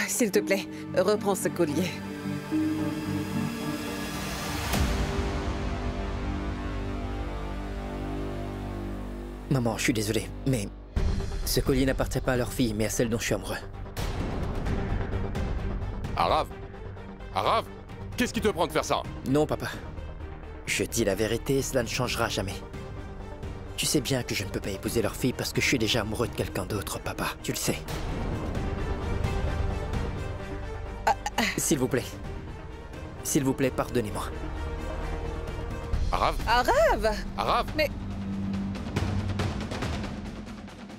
S'il te plaît, reprends ce collier. Maman, je suis désolé, mais ce collier n'appartient pas à leur fille, mais à celle dont je suis amoureux. Arav! Arav! Qu'est-ce qui te prend de faire ça? Non, papa. Je dis la vérité, cela ne changera jamais. Tu sais bien que je ne peux pas épouser leur fille parce que je suis déjà amoureux de quelqu'un d'autre, papa. Tu le sais. S'il vous plaît. S'il vous plaît, pardonnez-moi. Arav! Arav! Arav! Mais...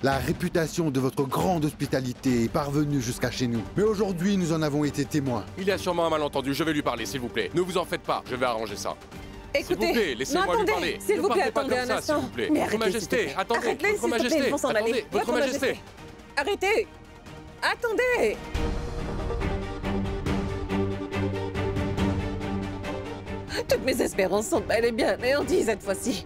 La réputation de votre grande hospitalité est parvenue jusqu'à chez nous. Mais aujourd'hui, nous en avons été témoins. Il y a sûrement un malentendu, je vais lui parler, s'il vous plaît. Ne vous en faites pas, je vais arranger ça. S'il vous plaît, Écoutez, laissez-moi lui parler. S'il vous plaît, Ne parlez pas attendez comme un ça, s'il instant. vous plaît. Mais Votre arrêtez, Majesté, s'il te plaît. attendez, Arrêtez, Votre s'il te plaît, Majesté, ils vont s'en aller. attendez, Votre Majesté. Arrêtez! Attendez! Toutes mes espérances sont bel et bien anéanties cette fois-ci.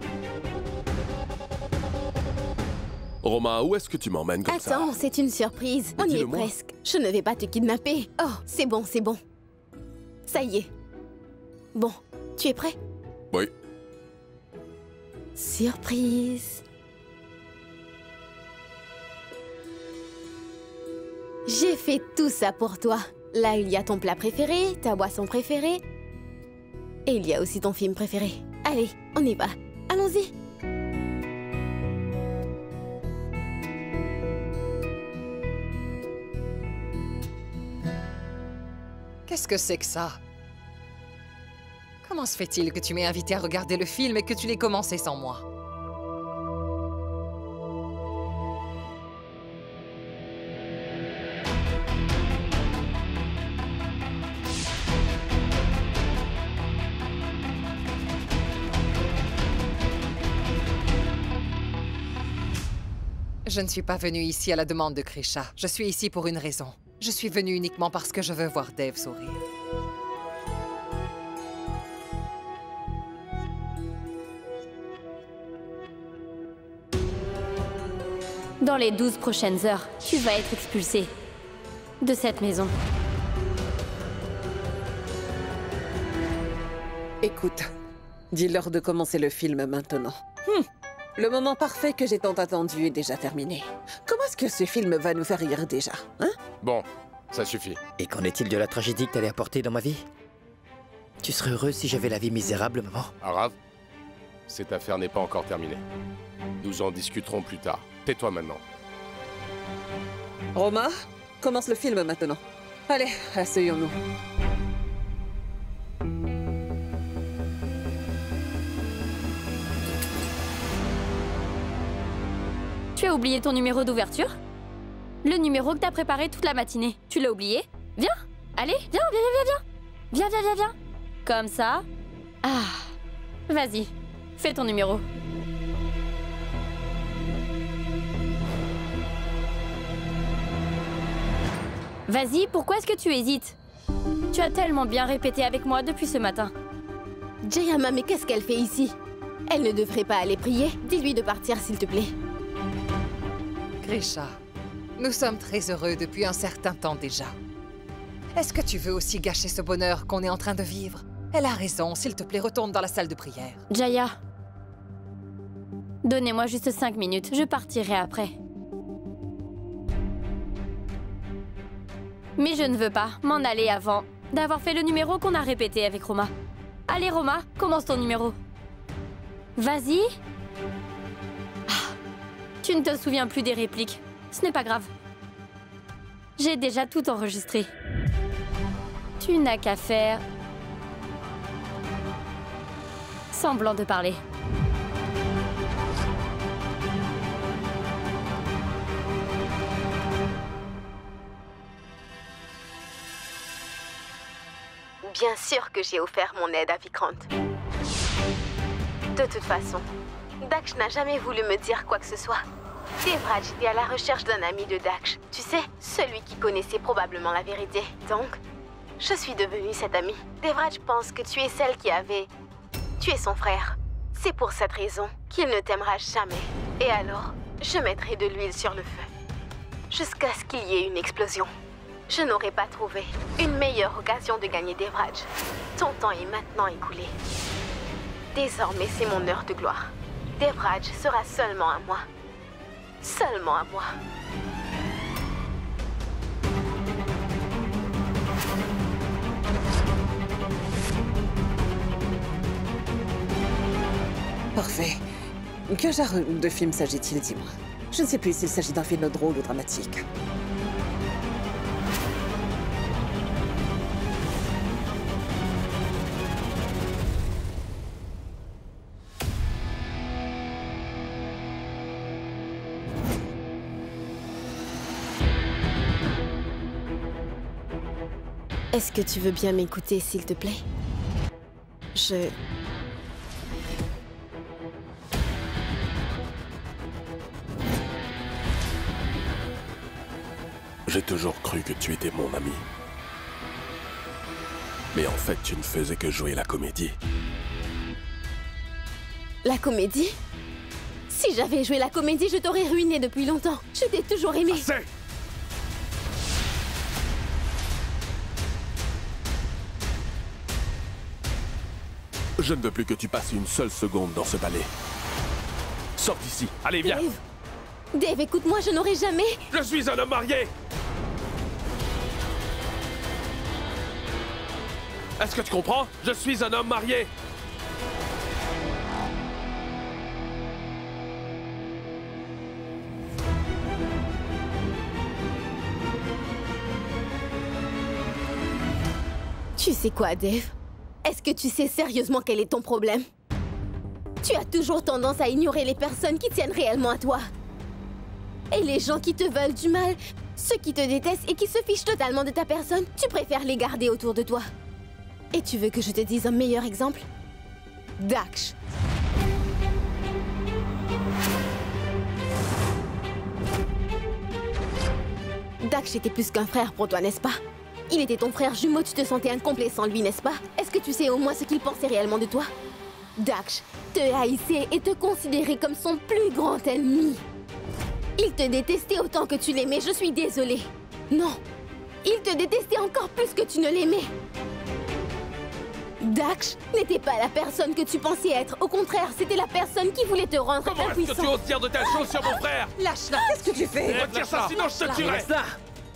Roma, où est-ce que tu m'emmènes comme ça? Attends, c'est une surprise. On y est dis-le-moi. presque. Je ne vais pas te kidnapper. Oh, c'est bon, c'est bon. Ça y est. Bon, tu es prêt? Oui. Surprise. J'ai fait tout ça pour toi. Là, il y a ton plat préféré, ta boisson préférée. Et il y a aussi ton film préféré. Allez, on y va. Allons-y. Qu'est-ce que c'est que ça? Comment se fait-il que tu m'aies invité à regarder le film et que tu l'aies commencé sans moi? Je ne suis pas venue ici à la demande de Krisha. Je suis ici pour une raison. Je suis venue uniquement parce que je veux voir Dev sourire. Dans les 12 prochaines heures, tu vas être expulsé de cette maison. Écoute, dis-leur de commencer le film maintenant. Le moment parfait que j'ai tant attendu est déjà terminé. Comment est-ce que ce film va nous faire rire déjà, hein? Bon, ça suffit. Et qu'en est-il de la tragédie que t'allais apporter dans ma vie? Tu serais heureuse si j'avais la vie misérable, maman? Arav, cette affaire n'est pas encore terminée. Nous en discuterons plus tard. Tais-toi maintenant. Roma, commence le film maintenant. Allez, asseyons-nous. Tu as oublié ton numéro d'ouverture? Le numéro que t'as préparé toute la matinée. Tu l'as oublié? Viens! Allez, viens, viens, viens, viens! Viens, viens, viens, viens! Comme ça. Ah! Vas-y, fais ton numéro. Vas-y, pourquoi est-ce que tu hésites? Tu as tellement bien répété avec moi depuis ce matin. Jayama, mais qu'est-ce qu'elle fait ici? Elle ne devrait pas aller prier. Dis-lui de partir, s'il te plaît. Krisha, nous sommes très heureux depuis un certain temps déjà. Est-ce que tu veux aussi gâcher ce bonheur qu'on est en train de vivre? Elle a raison, s'il te plaît, retourne dans la salle de prière. Jaya, donnez-moi juste 5 minutes, je partirai après. Mais je ne veux pas m'en aller avant d'avoir fait le numéro qu'on a répété avec Roma. Allez Roma, commence ton numéro. Vas-y. Ah, tu ne te souviens plus des répliques. Ce n'est pas grave. J'ai déjà tout enregistré. Tu n'as qu'à faire semblant de parler. Bien sûr que j'ai offert mon aide à Vikrant. De toute façon, Daksh n'a jamais voulu me dire quoi que ce soit. Devraj était à la recherche d'un ami de Daksh. Tu sais, celui qui connaissait probablement la vérité. Donc, je suis devenue cette amie. Devraj pense que tu es celle qui avait tué son frère. C'est pour cette raison qu'il ne t'aimera jamais. Et alors, je mettrai de l'huile sur le feu. Jusqu'à ce qu'il y ait une explosion. Je n'aurais pas trouvé une meilleure occasion de gagner Devraj. Ton temps est maintenant écoulé. Désormais, c'est mon heure de gloire. Devraj sera seulement à moi. Seulement à moi. Parfait. Quel genre de film s'agit-il, dis-moi? Je ne sais plus s'il s'agit d'un film drôle ou dramatique. Est-ce que tu veux bien m'écouter, s'il te plaît? J'ai toujours cru que tu étais mon ami. Mais en fait, tu ne faisais que jouer la comédie. La comédie? Si j'avais joué la comédie, je t'aurais ruiné depuis longtemps. Je t'ai toujours aimé. Assez! Je ne veux plus que tu passes une seule seconde dans ce palais. Sors d'ici. Allez, viens. Dave, écoute-moi, je n'aurais jamais... Je suis un homme marié! Est-ce que tu comprends? Je suis un homme marié! Tu sais quoi, Dave? Est-ce que tu sais sérieusement quel est ton problème? Tu as toujours tendance à ignorer les personnes qui tiennent réellement à toi. Et les gens qui te veulent du mal, ceux qui te détestent et qui se fichent totalement de ta personne, tu préfères les garder autour de toi. Et tu veux que je te dise un meilleur exemple? Daksh. Daksh était plus qu'un frère pour toi, n'est-ce pas? Il était ton frère jumeau, tu te sentais incomplet sans lui, n'est-ce pas? Est-ce que tu sais au moins ce qu'il pensait réellement de toi? Daksh te haïssait et te considérait comme son plus grand ennemi. Il te détestait autant que tu l'aimais, je suis désolée. Non, il te détestait encore plus que tu ne l'aimais. Daksh n'était pas la personne que tu pensais être. Au contraire, c'était la personne qui voulait te rendre Comment est-ce que tu oses dire de telles choses sur mon frère? Lâche-la! Qu'est-ce que tu fais? Retire ça, sinon je te tuerai!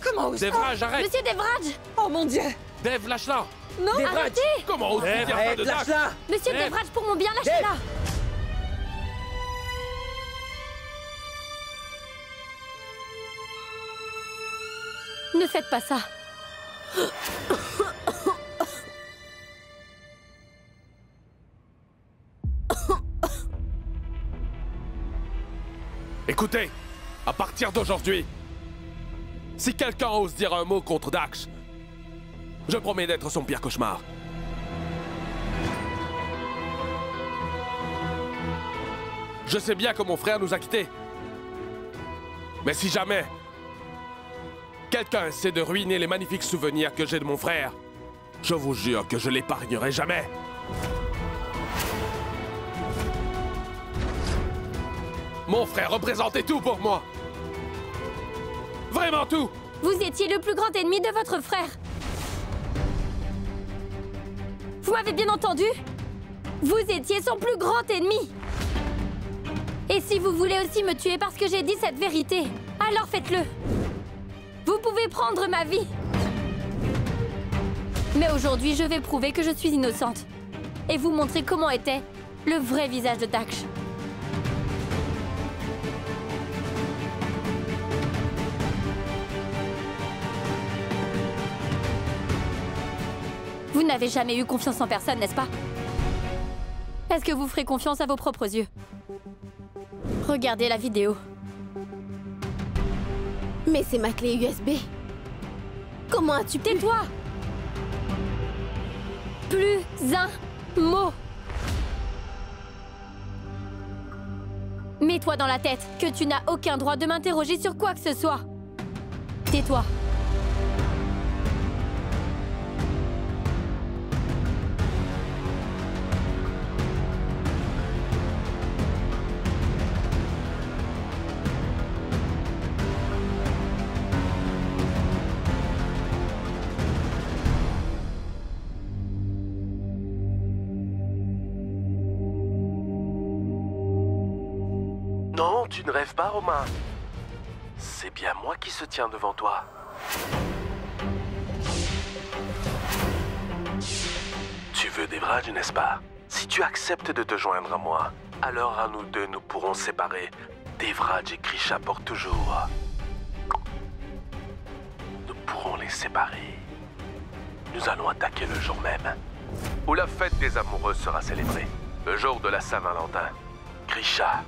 Comment oses-tu? Devraj, arrête! Monsieur Devraj! Oh mon Dieu! Dev, lâche-la! Non! Arrêtez! Comment oses-tu dire ça de Dax? Monsieur Dev. Devraj, pour mon bien, lâchez-la! Ne faites pas ça. Écoutez, à partir d'aujourd'hui, si quelqu'un ose dire un mot contre Dax, je promets d'être son pire cauchemar. Je sais bien que mon frère nous a quittés. Mais si jamais quelqu'un essaie de ruiner les magnifiques souvenirs que j'ai de mon frère, je vous jure que je l'épargnerai jamais. Mon frère représentait tout pour moi. Vraiment tout. Vous étiez le plus grand ennemi de votre frère. Vous m'avez bien entendu? Vous étiez son plus grand ennemi. Et si vous voulez aussi me tuer parce que j'ai dit cette vérité, alors faites-le. Vous pouvez prendre ma vie. Mais aujourd'hui, je vais prouver que je suis innocente. Et vous montrer comment était le vrai visage de Daksh. Vous n'avez jamais eu confiance en personne, n'est-ce pas? Est-ce que vous ferez confiance à vos propres yeux? Regardez la vidéo. Mais c'est ma clé USB. Comment as-tu pu... Tais-toi! Plus un mot. Mets-toi dans la tête que tu n'as aucun droit de m'interroger sur quoi que ce soit. Tais-toi. tu ne rêves pas, Romain? C'est bien moi qui se tiens devant toi. Tu veux Devraj, n'est-ce pas? Si tu acceptes de te joindre à moi, alors à nous deux, nous pourrons séparer Devraj et Grisha pour toujours. Nous pourrons les séparer. Nous allons attaquer le jour même où la fête des amoureux sera célébrée. Le jour de la Saint-Valentin. Grisha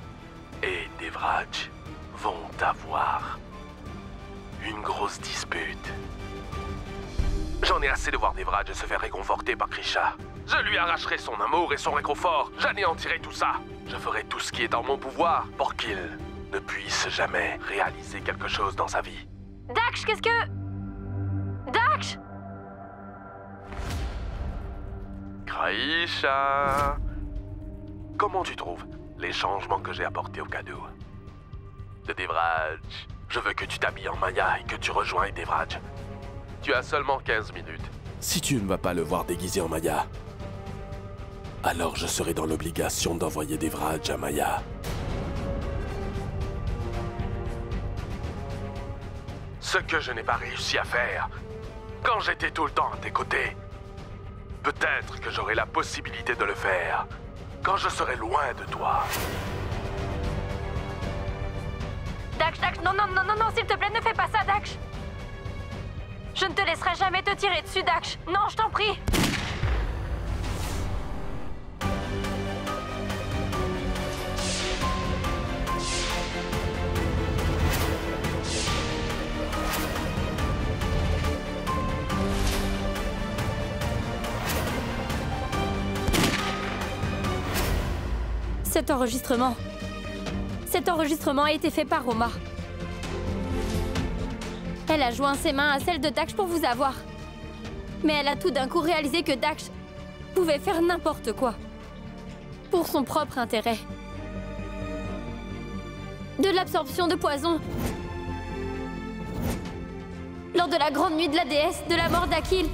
et Devraj vont avoir une grosse dispute. J'en ai assez de voir Devraj se faire réconforter par Grisha. Je lui arracherai son amour et son réconfort. J'anéantirai tout ça. Je ferai tout ce qui est en mon pouvoir pour qu'il ne puisse jamais réaliser quelque chose dans sa vie. Daksh, qu'est-ce que... Daksh! Grisha, comment tu trouves les changements que j'ai apportés au cadeau de Devraj? Je veux que tu t'habilles en Maya et que tu rejoignes Devraj. Tu as seulement 15 minutes. Si tu ne vas pas le voir déguisé en Maya, alors je serai dans l'obligation d'envoyer Devraj à Maya. Ce que je n'ai pas réussi à faire quand j'étais tout le temps à tes côtés. Peut-être que j'aurai la possibilité de le faire quand je serai loin de toi. Daksh, non, s'il te plaît, ne fais pas ça, Daksh. Je ne te laisserai jamais te tirer dessus, Daksh. Non, je t'en prie. Cet enregistrement a été fait par Roma. Elle a joint ses mains à celles de Daksh pour vous avoir. Mais elle a tout d'un coup réalisé que Daksh pouvait faire n'importe quoi. Pour son propre intérêt. De l'absorption de poison. Lors de la grande nuit de la déesse, de la mort d'Akil,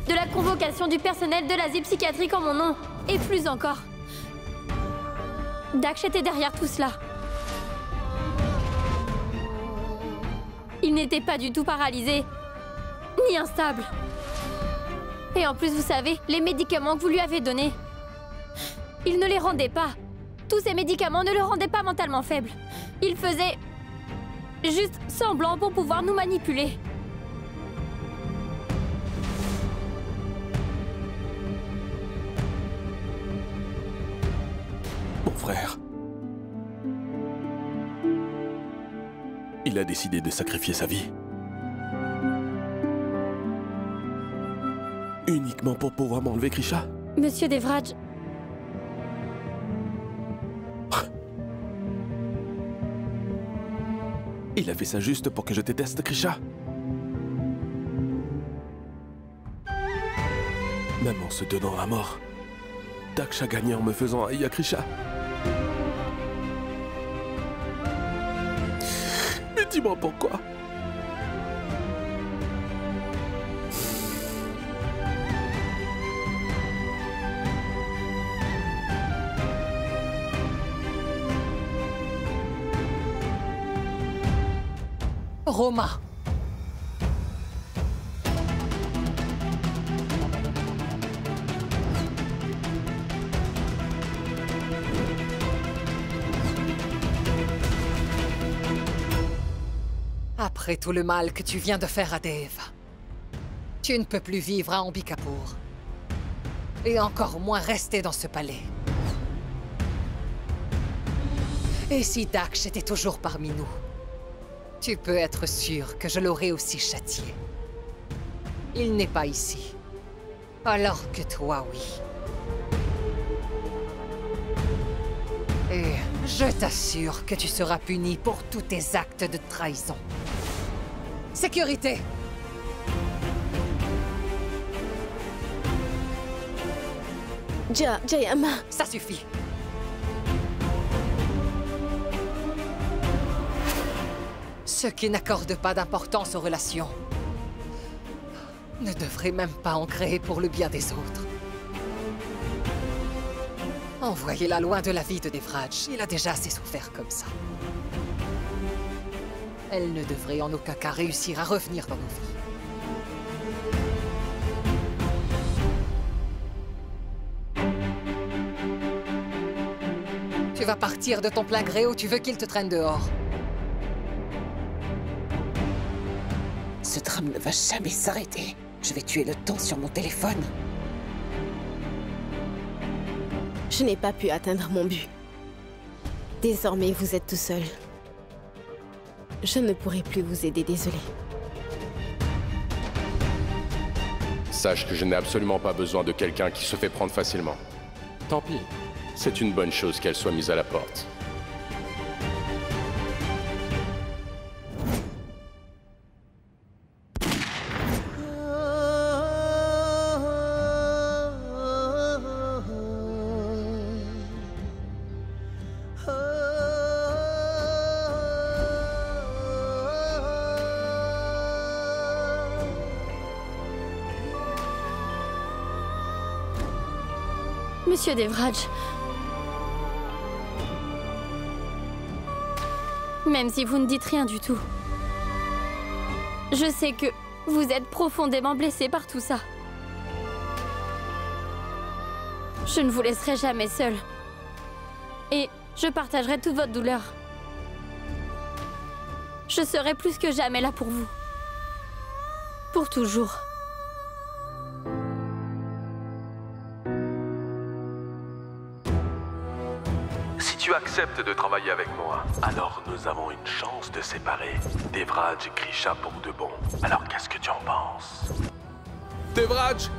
de la convocation du personnel de l'asile psychiatrique en mon nom, et plus encore. Daksh était derrière tout cela. Il n'était pas du tout paralysé, ni instable. Et en plus, vous savez, les médicaments que vous lui avez donnés, il ne les rendait pas. Tous ces médicaments ne le rendaient pas mentalement faible. Il faisait juste semblant pour pouvoir nous manipuler. Mon frère. Il a décidé de sacrifier sa vie. Uniquement pour pouvoir m'enlever Grisha? Monsieur Devraj. Il a fait ça juste pour que je déteste Grisha? Même en se donnant la mort, Daksh a gagné en me faisant haïr Grisha. Mais dis-moi pourquoi? Roma. Après tout le mal que tu viens de faire à Dev, tu ne peux plus vivre à Ambikapur. Et encore moins rester dans ce palais. Et si Daksh était toujours parmi nous, tu peux être sûr que je l'aurais aussi châtié. Il n'est pas ici. Alors que toi, oui. Et je t'assure que tu seras puni pour tous tes actes de trahison. Sécurité! Jayama. Ça suffit. Ceux qui n'accordent pas d'importance aux relations ne devraient même pas en créer pour le bien des autres. Envoyez-la loin de la vie de Devraj. Il a déjà assez souffert comme ça. Elle ne devrait en aucun cas réussir à revenir dans nos vies. Tu vas partir de ton plein gré ou tu veux qu'il te traîne dehors? Ce drame ne va jamais s'arrêter. Je vais tuer le temps sur mon téléphone. Je n'ai pas pu atteindre mon but. Désormais, vous êtes tout seul. Je ne pourrai plus vous aider, désolé. Sache que je n'ai absolument pas besoin de quelqu'un qui se fait prendre facilement. Tant pis. C'est une bonne chose qu'elle soit mise à la porte. Monsieur Devraj. Même si vous ne dites rien du tout. Je sais que vous êtes profondément blessé par tout ça. Je ne vous laisserai jamais seul. Et je partagerai toute votre douleur. Je serai plus que jamais là pour vous. Pour toujours. Si tu acceptes de travailler avec moi, alors nous avons une chance de séparer Devraj et Grisha pour de bon. Alors qu'est-ce que tu en penses? Devraj!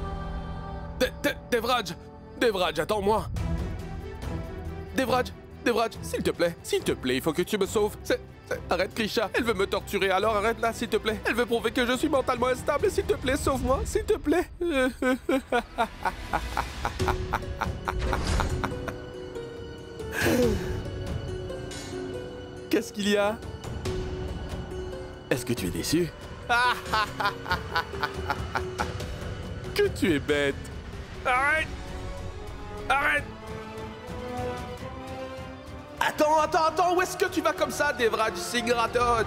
Devraj, attends-moi! Devraj, s'il te plaît, il faut que tu me sauves. Arrête, Grisha, elle veut me torturer, alors arrête là, s'il te plaît. Elle veut prouver que je suis mentalement instable, s'il te plaît, sauve-moi, s'il te plaît. Qu'est-ce qu'il y a? Est-ce que tu es déçu? Que tu es bête! Arrête! Arrête! Attends! Où est-ce que tu vas comme ça, Devraj Singh Rathod?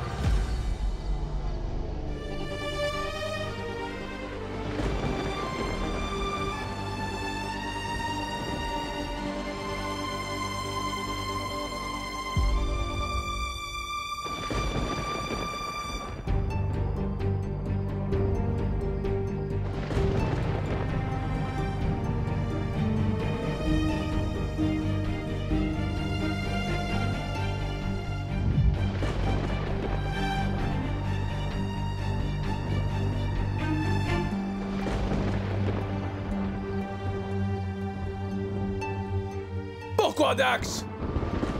Pourquoi, Dax?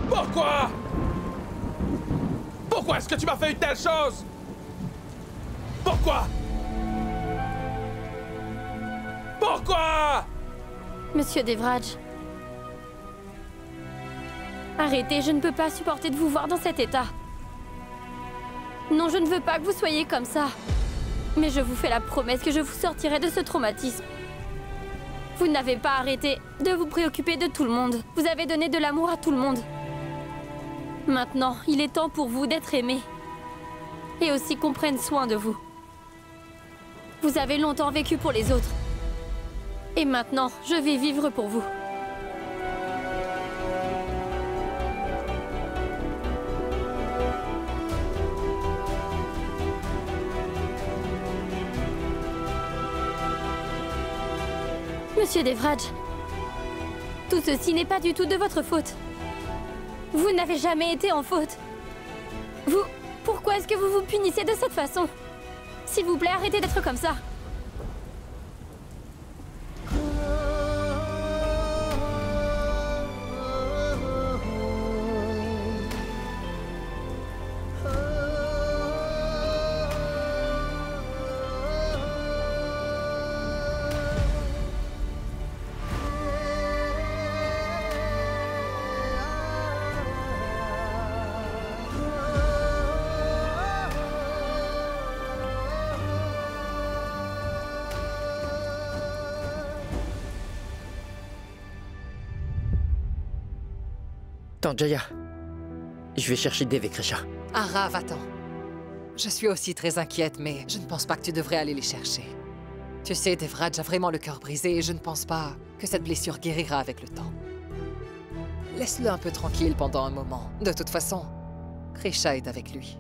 Pourquoi? Pourquoi est-ce que tu m'as fait une telle chose? Pourquoi? Pourquoi? Monsieur Devraj. Arrêtez, je ne peux pas supporter de vous voir dans cet état. Non, je ne veux pas que vous soyez comme ça. Mais je vous fais la promesse que je vous sortirai de ce traumatisme. Vous n'avez pas arrêté de vous préoccuper de tout le monde. Vous avez donné de l'amour à tout le monde. Maintenant, il est temps pour vous d'être aimé. Et aussi qu'on prenne soin de vous. Vous avez longtemps vécu pour les autres. Et maintenant, je vais vivre pour vous. Monsieur Devraj, tout ceci n'est pas du tout de votre faute. Vous n'avez jamais été en faute. Pourquoi est-ce que vous vous punissez de cette façon? S'il vous plaît, arrêtez d'être comme ça. Attends, Jaya. Je vais chercher Dev et Krisha. Arav, attends. Je suis aussi très inquiète, mais je ne pense pas que tu devrais aller les chercher. Tu sais, Devraj a vraiment le cœur brisé et je ne pense pas que cette blessure guérira avec le temps. Laisse-le un peu tranquille pendant un moment. De toute façon, Krisha est avec lui.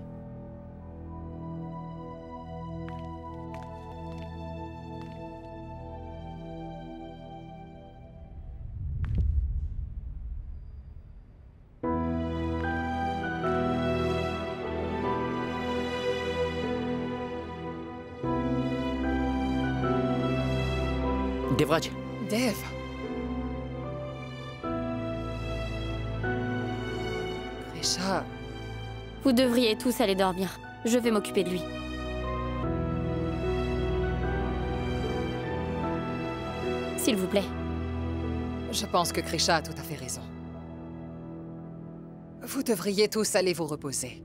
Devraj. Dev. Krisha. Vous devriez tous aller dormir. Je vais m'occuper de lui. S'il vous plaît. Je pense que Krisha a tout à fait raison. Vous devriez tous aller vous reposer.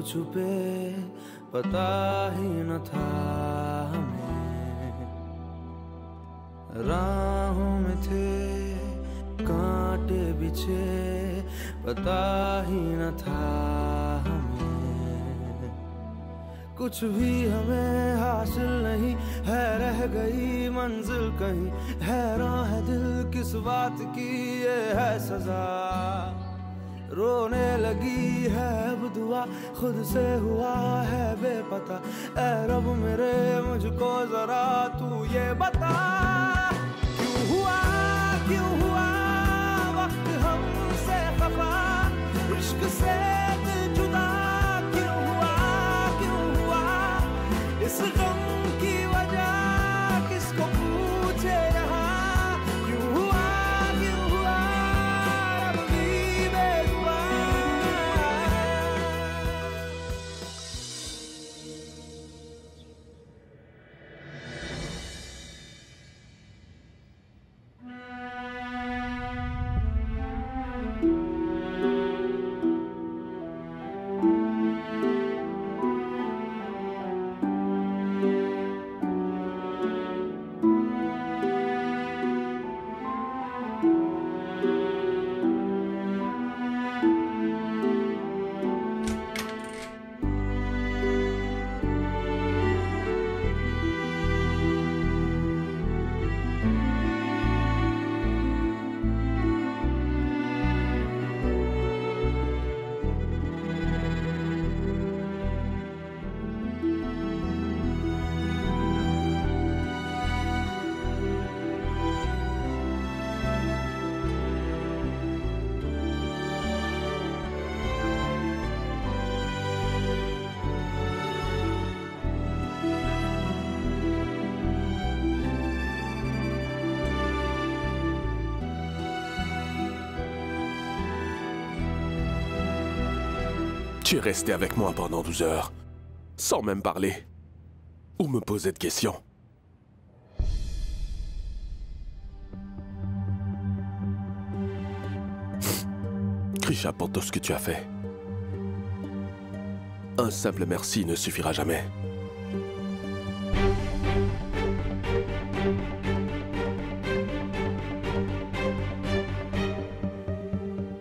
छुपे पता ही न था हमें, राहों में थे कांटे बिछे पता ही न था हमें, कुछ भी हमें हासिल नहीं है, रह गई मंजिल कहीं, हैरान है दिल किस बात की ये है सजा, रोने लगी है अब दुआ खुद से हुआ है बेपता, ऐ रब मेरे मुझको जरा तू ये बता, क्यों हुआ वक्त हमसे खफा, इश्क से दिल जुदा क्यों हुआ इस गम की वजह किसको पूछे यहाँ, क्यों हुआ रब भी बेजुबान। Tu es resté avec moi pendant 12 heures, sans même parler, ou me poser de questions. Krisha, pour tout ce que tu as fait. Un simple merci ne suffira jamais.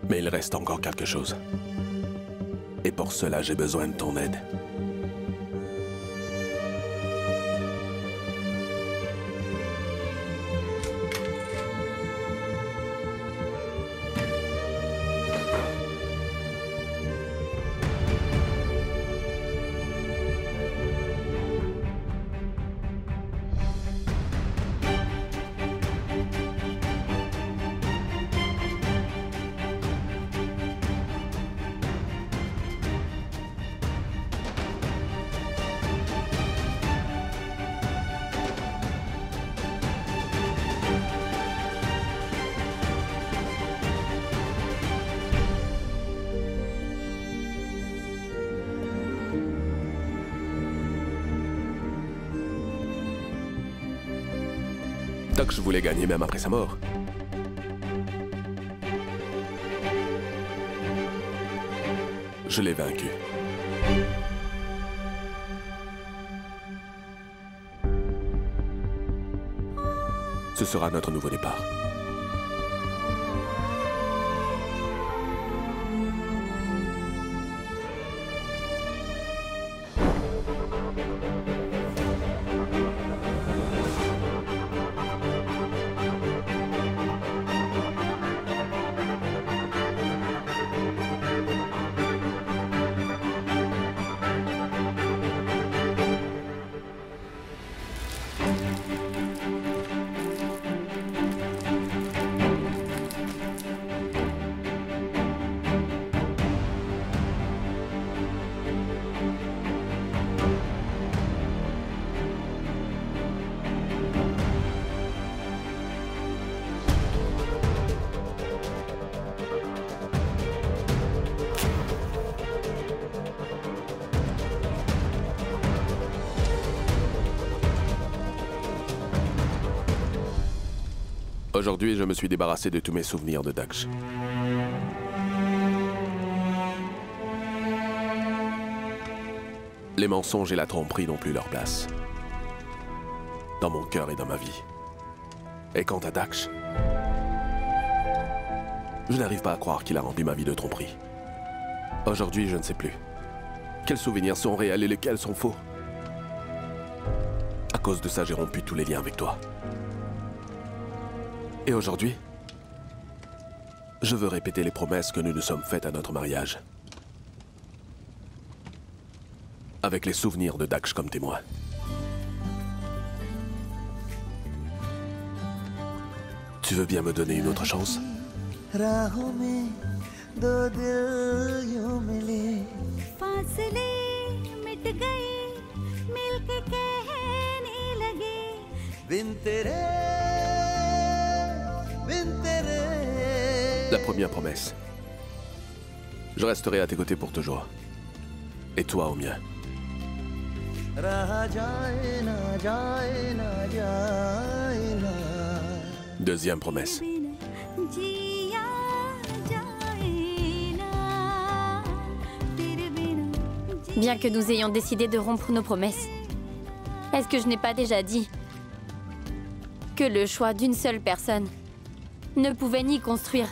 Mais il reste encore quelque chose. Et pour cela, j'ai besoin de ton aide. Je voulais gagner même après sa mort. Je l'ai vaincu. Ce sera notre nouveau départ. Aujourd'hui, je me suis débarrassé de tous mes souvenirs de Daksh. Les mensonges et la tromperie n'ont plus leur place. Dans mon cœur et dans ma vie. Et quant à Daksh, je n'arrive pas à croire qu'il a rempli ma vie de tromperie. Aujourd'hui, je ne sais plus. Quels souvenirs sont réels et lesquels sont faux? À cause de ça, j'ai rompu tous les liens avec toi. Et aujourd'hui, je veux répéter les promesses que nous nous sommes faites à notre mariage. Avec les souvenirs de Daksh comme témoin. Tu veux bien me donner une autre chance? La première promesse. Je resterai à tes côtés pour toujours. Et toi au mien. Deuxième promesse. Bien que nous ayons décidé de rompre nos promesses, est-ce que je n'ai pas déjà dit que le choix d'une seule personne ne pouvait ni construire,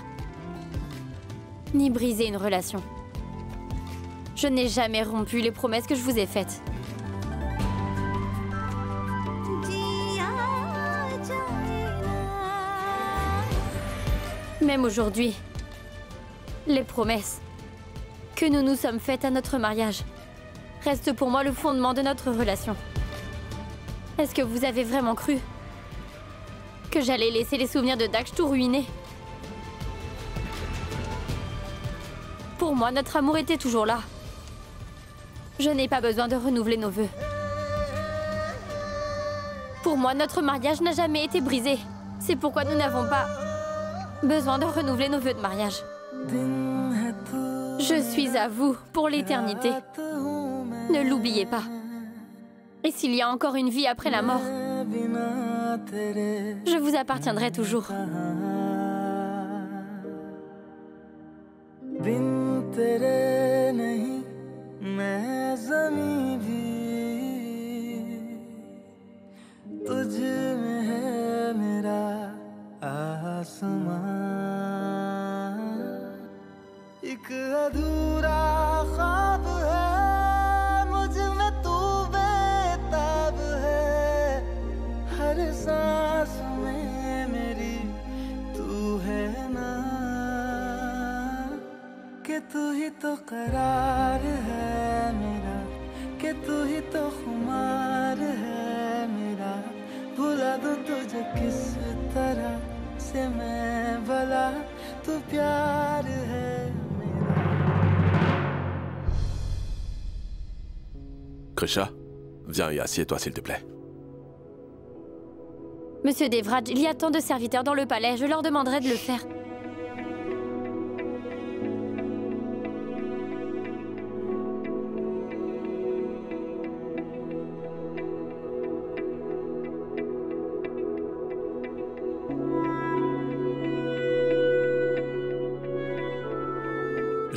ni briser une relation? Je n'ai jamais rompu les promesses que je vous ai faites. Même aujourd'hui, les promesses que nous nous sommes faites à notre mariage restent pour moi le fondement de notre relation. Est-ce que vous avez vraiment cru que j'allais laisser les souvenirs de Daksh tout ruiner? Pour moi, notre amour était toujours là. Je n'ai pas besoin de renouveler nos vœux. Pour moi, notre mariage n'a jamais été brisé. C'est pourquoi nous n'avons pas besoin de renouveler nos vœux de mariage. Je suis à vous pour l'éternité. Ne l'oubliez pas. Et s'il y a encore une vie après la mort, je vous appartiendrai toujours. आसमां एक अधूरा ख्वाब है मुझ में तू बेताब है हर सांस में मेरी तू है ना कि तू ही तो करार है मेरा कि तू ही तो खुमार है मेरा भुला दूं तुझे किस तरह से मैं भला तू प्यार है मेरा। Krisha, viens et assieds-toi s'il te plaît. Monsieur Devraj, il y a tant de serviteurs dans le palais, je leur demanderai de le faire.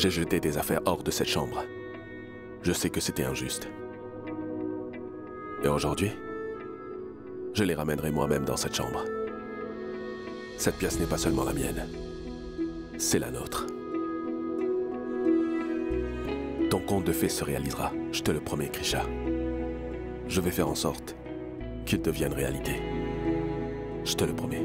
J'ai jeté des affaires hors de cette chambre. Je sais que c'était injuste. Et aujourd'hui, je les ramènerai moi-même dans cette chambre. Cette pièce n'est pas seulement la mienne, c'est la nôtre. Ton conte de fées se réalisera, je te le promets, Krisha. Je vais faire en sorte qu'il devienne réalité. Je te le promets.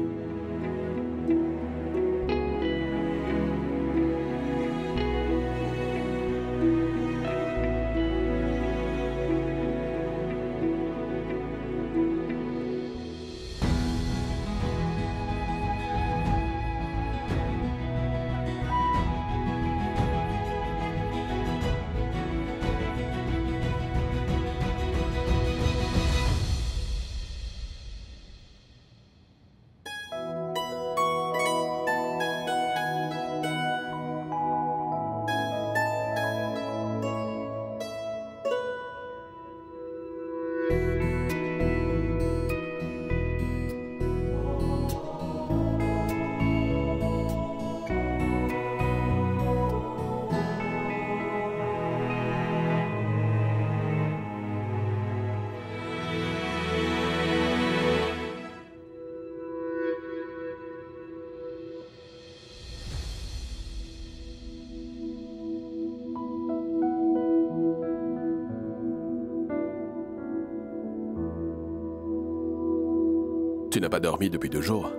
Tu n'as pas dormi depuis 2 jours.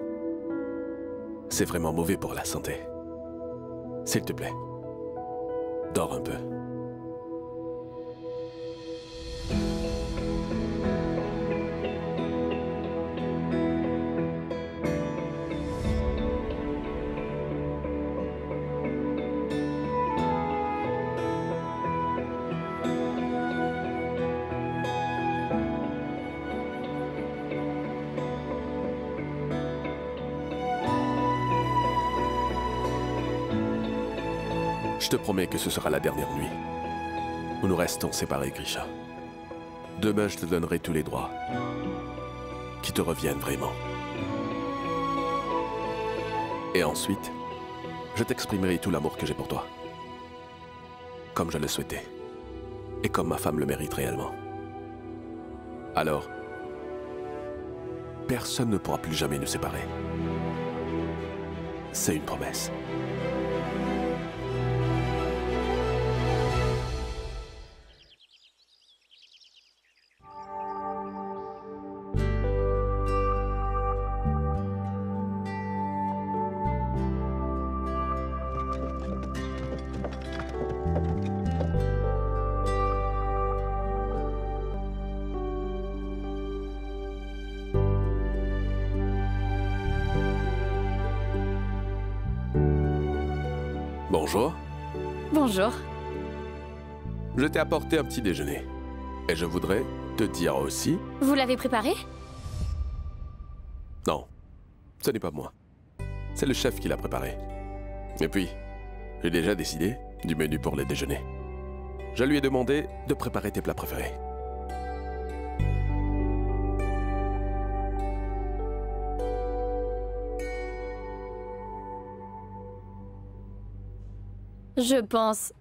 C'est vraiment mauvais pour la santé. S'il te plaît, dors un peu. Je te promets que ce sera la dernière nuit où nous restons séparés, Krisha. Demain, je te donnerai tous les droits qui te reviennent vraiment. Et ensuite, je t'exprimerai tout l'amour que j'ai pour toi. Comme je le souhaitais. Et comme ma femme le mérite réellement. Alors, personne ne pourra plus jamais nous séparer. C'est une promesse. Bonjour. Bonjour. Je t'ai apporté un petit déjeuner. Et je voudrais te dire aussi... Vous l'avez préparé? Non, ce n'est pas moi. C'est le chef qui l'a préparé. Et puis, j'ai déjà décidé du menu pour le déjeuner. Je lui ai demandé de préparer tes plats préférés. Je pense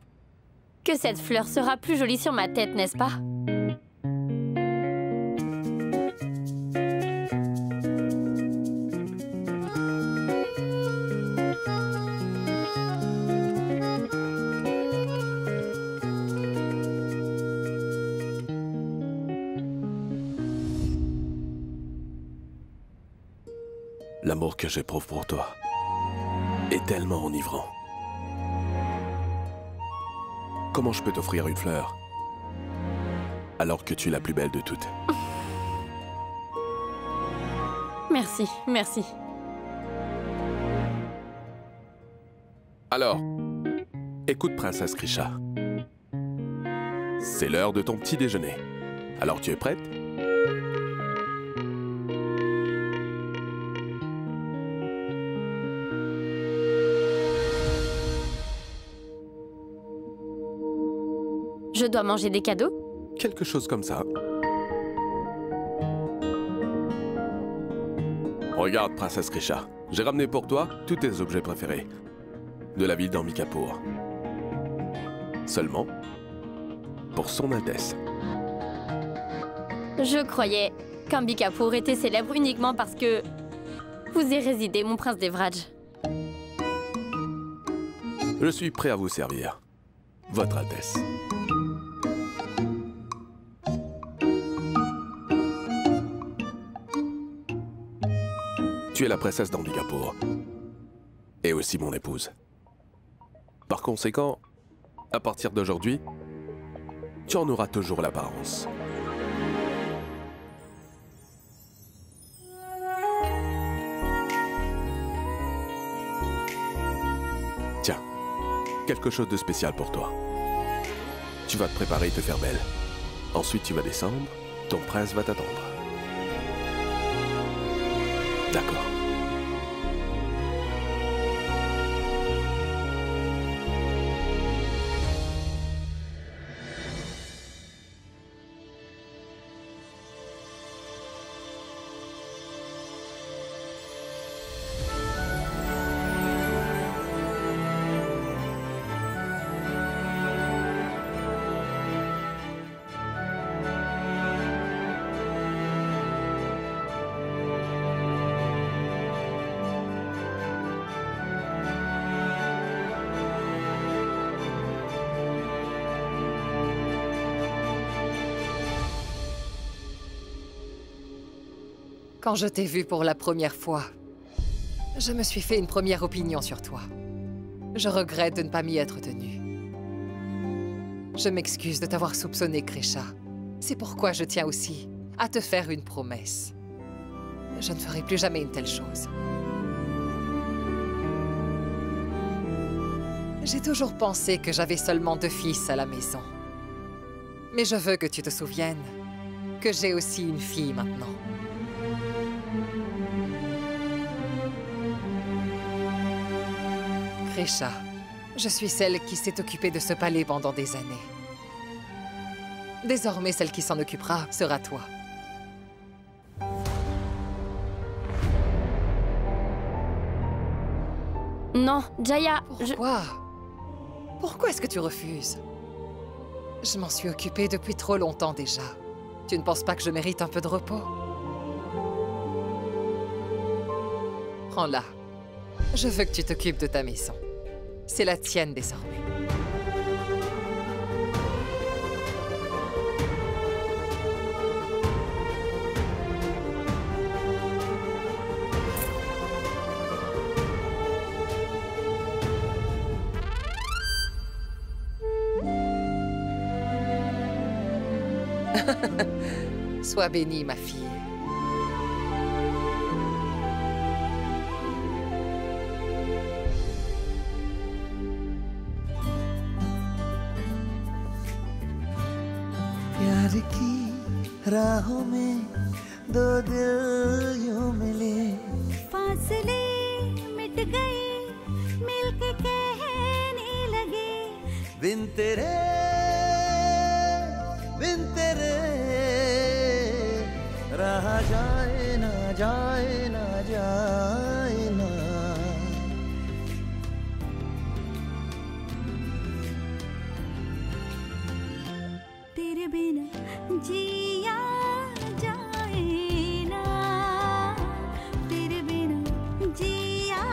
que cette fleur sera plus jolie sur ma tête, n'est-ce pas? L'amour que j'éprouve pour toi est tellement enivrant. Comment je peux t'offrir une fleur alors que tu es la plus belle de toutes? Merci, merci. Alors, écoute, princesse Grisha. C'est l'heure de ton petit déjeuner. Alors tu es prête? Je dois manger des cadeaux? Quelque chose comme ça. Regarde, princesse Grisha. J'ai ramené pour toi tous tes objets préférés de la ville d'Ambikapur. Seulement pour son Altesse. Je croyais qu'Ambikapur était célèbre uniquement parce que vous y résidez, mon prince d'Evraj. Je suis prêt à vous servir, Votre Altesse. Tu es la princesse d'Ambikapur et aussi mon épouse. Par conséquent, à partir d'aujourd'hui, tu en auras toujours l'apparence. Tiens, quelque chose de spécial pour toi. Tu vas te préparer et te faire belle. Ensuite, tu vas descendre, ton prince va t'attendre. D'accord. Quand je t'ai vu pour la première fois, je me suis fait une première opinion sur toi. Je regrette de ne pas m'y être tenue. Je m'excuse de t'avoir soupçonné, Grisha. C'est pourquoi je tiens aussi à te faire une promesse. Je ne ferai plus jamais une telle chose. J'ai toujours pensé que j'avais seulement 2 fils à la maison. Mais je veux que tu te souviennes que j'ai aussi une fille maintenant. Grisha, je suis celle qui s'est occupée de ce palais pendant des années. Désormais, celle qui s'en occupera sera toi. Non, Jaya, Pourquoi? Pourquoi est-ce que tu refuses? Je m'en suis occupée depuis trop longtemps déjà. Tu ne penses pas que je mérite un peu de repos? Prends-la. Je veux que tu t'occupes de ta maison. C'est la tienne désormais. Sois bénie, ma fille. प्यार की राहों में 2 दिल यूं मिले फासले मिट गए मिलके कहने लगे बिन तेरे रहा जाए ना जाए ना जाए ना तेरे बिना जिया जाए ना तेरे बिना जिया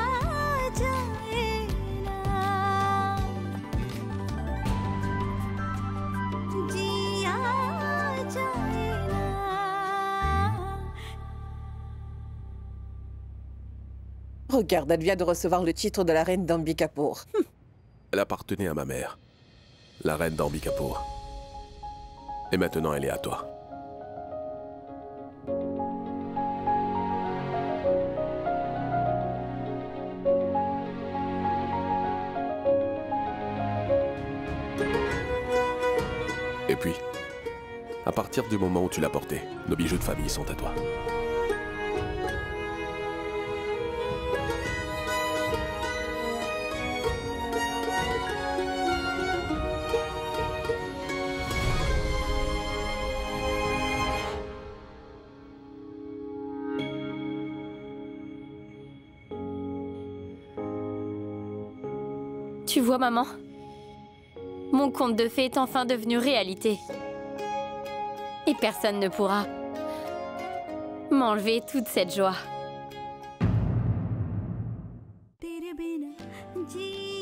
जाए ना जिया जाए ना Regarde, elle vient de recevoir le titre de la reine d'Ambikapur. Elle appartenait à ma mère, la reine d'Ambikapur. Et maintenant, elle est à toi. Et puis, à partir du moment où tu l'as porté, nos bijoux de famille sont à toi. Tu vois, maman? Mon conte de fées est enfin devenu réalité. Et personne ne pourra m'enlever toute cette joie. तेरे बिना जी